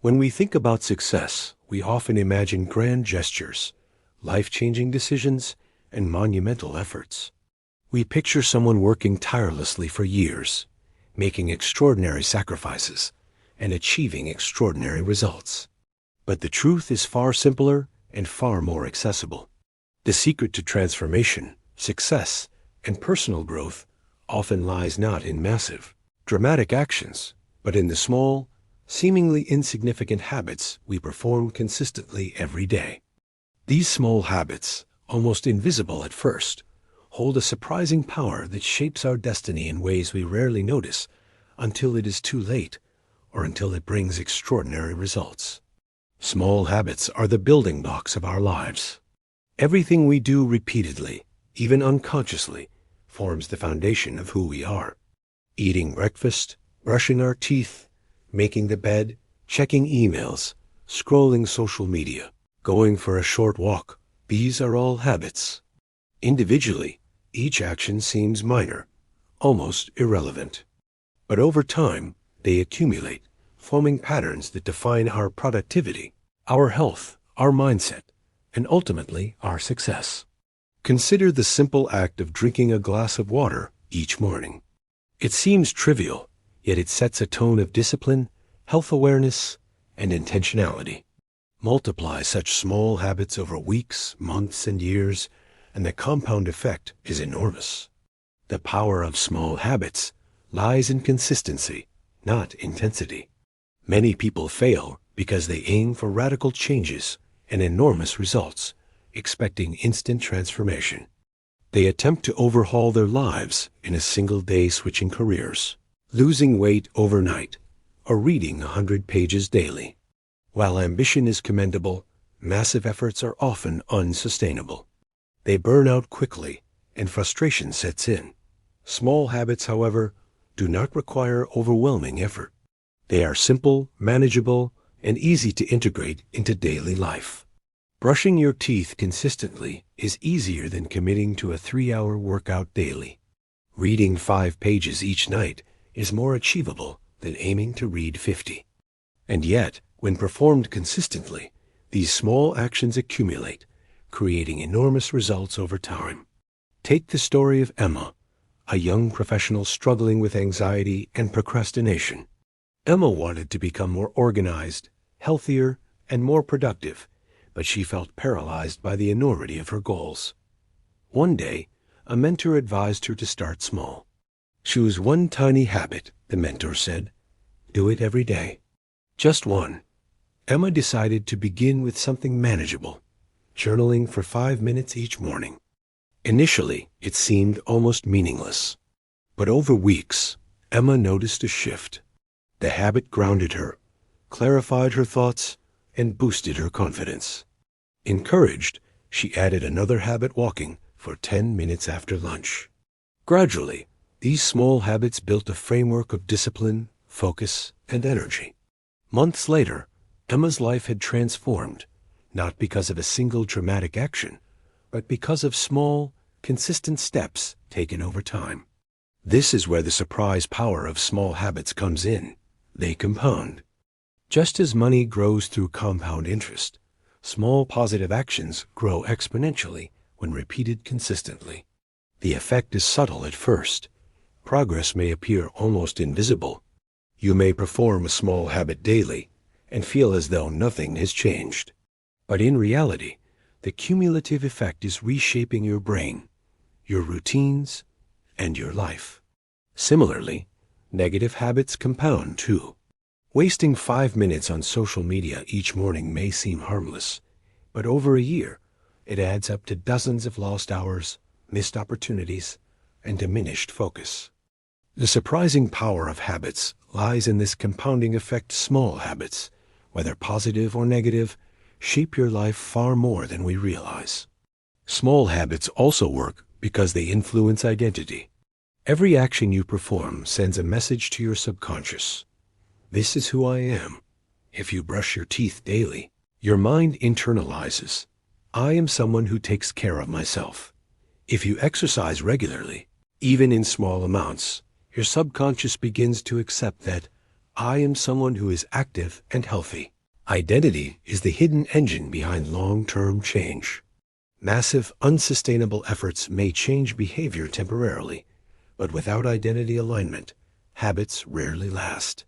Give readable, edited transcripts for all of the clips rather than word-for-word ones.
When we think about success, we often imagine grand gestures, life-changing decisions, and monumental efforts. We picture someone working tirelessly for years, making extraordinary sacrifices, and achieving extraordinary results. But the truth is far simpler and far more accessible. The secret to transformation, success, and personal growth often lies not in massive, dramatic actions, but in the small, seemingly insignificant habits we perform consistently every day. These small habits, almost invisible at first, hold a surprising power that shapes our destiny in ways we rarely notice until it is too late or until it brings extraordinary results. Small habits are the building blocks of our lives. Everything we do repeatedly, even unconsciously, forms the foundation of who we are. Eating breakfast, brushing our teeth, making the bed, checking emails, scrolling social media, going for a short walk, these are all habits. Individually, each action seems minor, almost irrelevant. But over time, they accumulate, forming patterns that define our productivity, our health, our mindset, and ultimately our success. Consider the simple act of drinking a glass of water each morning. It seems trivial, yet it sets a tone of discipline, health awareness, and intentionality. Multiply such small habits over weeks, months, and years, and the compound effect is enormous. The power of small habits lies in consistency, not intensity. Many people fail because they aim for radical changes and enormous results, expecting instant transformation. They attempt to overhaul their lives in a single day, switching careers, losing weight overnight, or reading 100 pages daily. While ambition is commendable, massive efforts are often unsustainable. They burn out quickly, and frustration sets in. Small habits, however, do not require overwhelming effort. They are simple, manageable, and easy to integrate into daily life. Brushing your teeth consistently is easier than committing to a 3-hour workout daily. Reading 5 pages each night is more achievable than aiming to read 50. And yet, when performed consistently, these small actions accumulate, creating enormous results over time. Take the story of Emma, a young professional struggling with anxiety and procrastination. Emma wanted to become more organized, healthier, and more productive, but she felt paralyzed by the enormity of her goals. One day, a mentor advised her to start small. Choose one tiny habit, the mentor said. Do it every day. Just one. Emma decided to begin with something manageable, journaling for 5 minutes each morning. Initially, it seemed almost meaningless. But over weeks, Emma noticed a shift. The habit grounded her, clarified her thoughts, and boosted her confidence. Encouraged, she added another habit, walking for 10 minutes after lunch. Gradually, these small habits built a framework of discipline, focus, and energy. Months later, Emma's life had transformed, not because of a single dramatic action, but because of small, consistent steps taken over time. This is where the surprise power of small habits comes in. They compound. Just as money grows through compound interest, small positive actions grow exponentially when repeated consistently. The effect is subtle at first. Progress may appear almost invisible. You may perform a small habit daily and feel as though nothing has changed. But in reality, the cumulative effect is reshaping your brain, your routines, and your life. Similarly, negative habits compound too. Wasting 5 minutes on social media each morning may seem harmless, but over a year, it adds up to dozens of lost hours, missed opportunities, and diminished focus. The surprising power of habits lies in this compounding effect. Small habits, whether positive or negative, shape your life far more than we realize. Small habits also work because they influence identity. Every action you perform sends a message to your subconscious. This is who I am. If you brush your teeth daily, your mind internalizes. I am someone who takes care of myself. If you exercise regularly, even in small amounts, your subconscious begins to accept that I am someone who is active and healthy. Identity is the hidden engine behind long-term change. Massive, unsustainable efforts may change behavior temporarily, but without identity alignment, habits rarely last.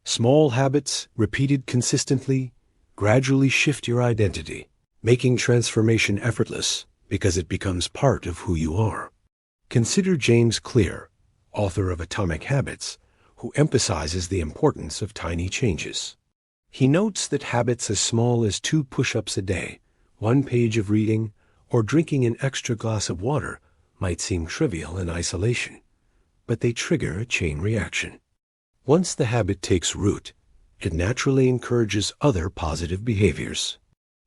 Small habits, repeated consistently, gradually shift your identity, making transformation effortless because it becomes part of who you are. Consider James Clear, author of Atomic Habits, who emphasizes the importance of tiny changes. He notes that habits as small as 2 push-ups a day, 1 page of reading, or drinking an extra glass of water might seem trivial in isolation, but they trigger a chain reaction. Once the habit takes root, it naturally encourages other positive behaviors.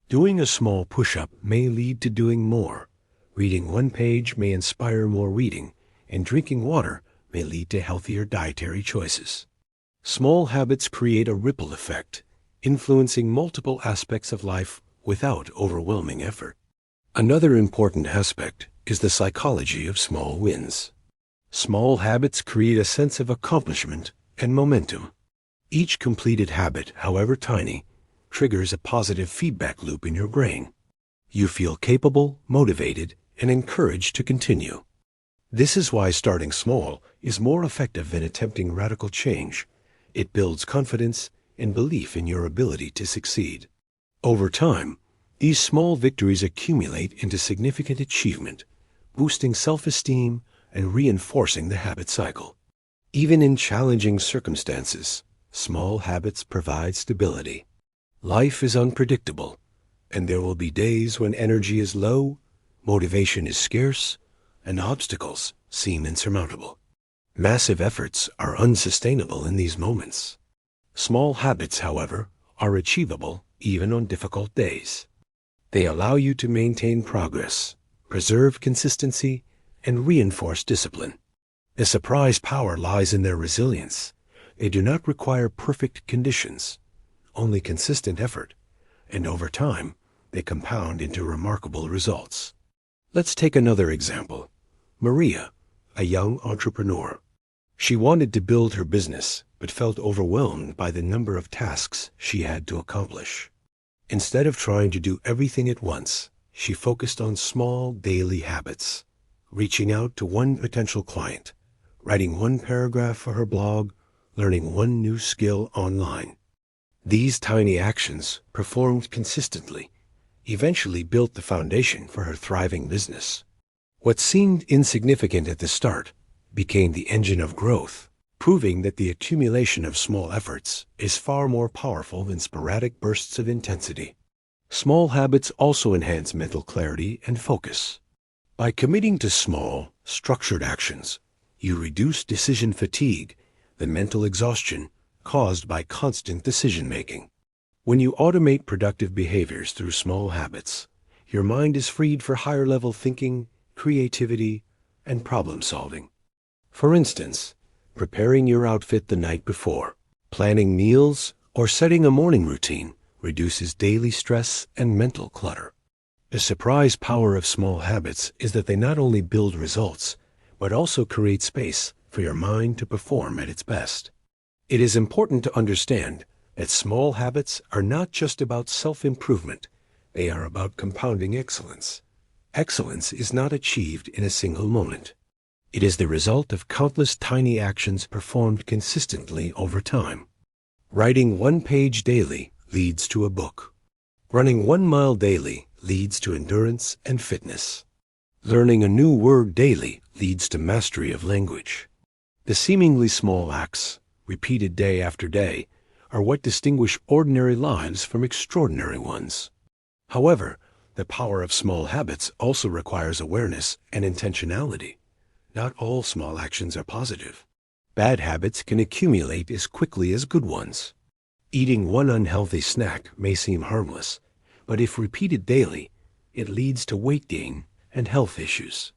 Doing a small push-up may lead to doing more. Reading 1 page may inspire more reading, and drinking water may lead to healthier dietary choices. Small habits create a ripple effect, influencing multiple aspects of life without overwhelming effort. Another important aspect is the psychology of small wins. Small habits create a sense of accomplishment and momentum. Each completed habit, however tiny, triggers a positive feedback loop in your brain. You feel capable, motivated, and encouraged to continue. This is why starting small is more effective than attempting radical change. It builds confidence and belief in your ability to succeed. Over time, these small victories accumulate into significant achievement, boosting self-esteem and reinforcing the habit cycle. Even in challenging circumstances, small habits provide stability. Life is unpredictable, and there will be days when energy is low, motivation is scarce, and obstacles seem insurmountable. Massive efforts are unsustainable in these moments. Small habits, however, are achievable even on difficult days. They allow you to maintain progress, preserve consistency, and reinforce discipline. The surprise power lies in their resilience. They do not require perfect conditions, only consistent effort, and over time, they compound into remarkable results. Let's take another example. Maria, a young entrepreneur. She wanted to build her business, but felt overwhelmed by the number of tasks she had to accomplish. Instead of trying to do everything at once, she focused on small daily habits, reaching out to 1 potential client, writing 1 paragraph for her blog, learning 1 new skill online. These tiny actions, performed consistently, eventually built the foundation for her thriving business. What seemed insignificant at the start became the engine of growth, proving that the accumulation of small efforts is far more powerful than sporadic bursts of intensity. Small habits also enhance mental clarity and focus. By committing to small, structured actions, you reduce decision fatigue, the mental exhaustion caused by constant decision-making. When you automate productive behaviors through small habits, your mind is freed for higher-level thinking, creativity, and problem-solving. For instance, preparing your outfit the night before, planning meals, or setting a morning routine reduces daily stress and mental clutter. The surprise power of small habits is that they not only build results, but also create space for your mind to perform at its best. It is important to understand that small habits are not just about self-improvement, they are about compounding excellence. Excellence is not achieved in a single moment. It is the result of countless tiny actions performed consistently over time. Writing 1 page daily leads to a book. Running 1 mile daily leads to endurance and fitness. Learning a new word daily leads to mastery of language. The seemingly small acts, repeated day after day, are what distinguish ordinary lives from extraordinary ones. However, the power of small habits also requires awareness and intentionality. Not all small actions are positive. Bad habits can accumulate as quickly as good ones. Eating 1 unhealthy snack may seem harmless, but if repeated daily, it leads to weight gain and health issues.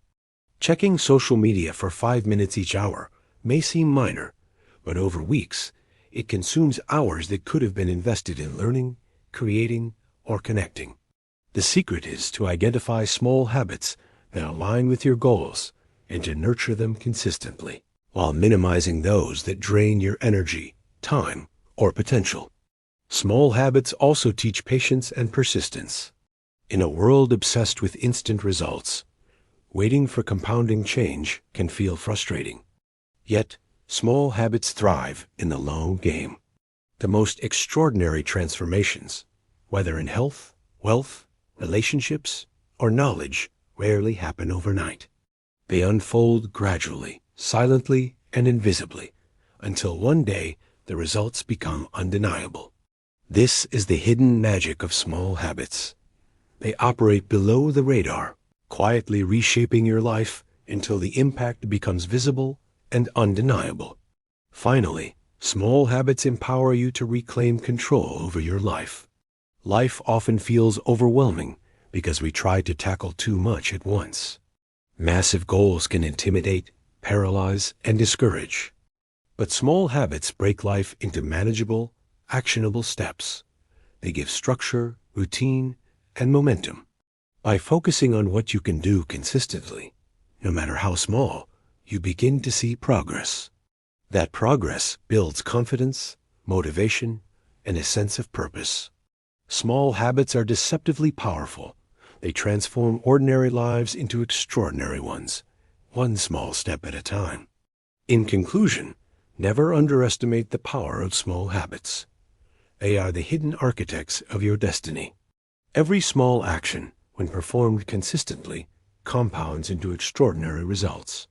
Checking social media for 5 minutes each hour may seem minor, but over weeks, it consumes hours that could have been invested in learning, creating, or connecting. The secret is to identify small habits that align with your goals and to nurture them consistently, while minimizing those that drain your energy time, or potential. Small habits also teach patience and persistence. In a world obsessed with instant results, waiting for compounding change can feel frustrating. Yet, small habits thrive in the long game. The most extraordinary transformations, whether in health, wealth, relationships, or knowledge, rarely happen overnight. They unfold gradually, silently, and invisibly, until one day the results become undeniable. This is the hidden magic of small habits. They operate below the radar, quietly reshaping your life until the impact becomes visible and undeniable. Finally, small habits empower you to reclaim control over your life. Life often feels overwhelming because we try to tackle too much at once. Massive goals can intimidate, paralyze, and discourage. But small habits break life into manageable, actionable steps. They give structure, routine, and momentum. By focusing on what you can do consistently, no matter how small, you begin to see progress. That progress builds confidence, motivation, and a sense of purpose. Small habits are deceptively powerful. They transform ordinary lives into extraordinary ones, one small step at a time. In conclusion, never underestimate the power of small habits. They are the hidden architects of your destiny. Every small action, when performed consistently, compounds into extraordinary results.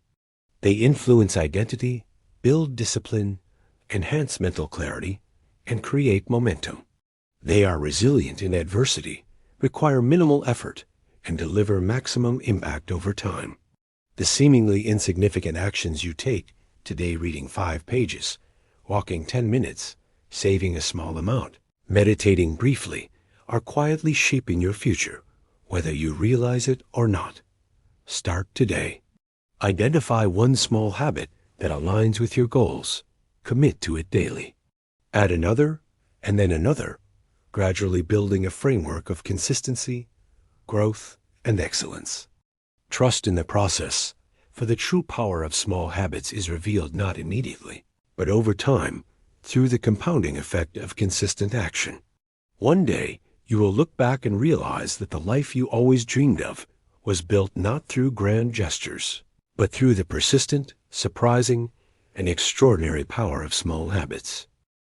They influence identity, build discipline, enhance mental clarity, and create momentum. They are resilient in adversity, require minimal effort, and deliver maximum impact over time. The seemingly insignificant actions you take, today reading 5 pages, walking 10 minutes, saving a small amount, meditating briefly, are quietly shaping your future, whether you realize it or not. Start today. Identify one small habit that aligns with your goals. Commit to it daily. Add another, and then another, gradually building a framework of consistency, growth, and excellence. Trust in the process, for the true power of small habits is revealed not immediately, but over time, through the compounding effect of consistent action. One day, you will look back and realize that the life you always dreamed of was built not through grand gestures, but through the persistent, surprising, and extraordinary power of small habits.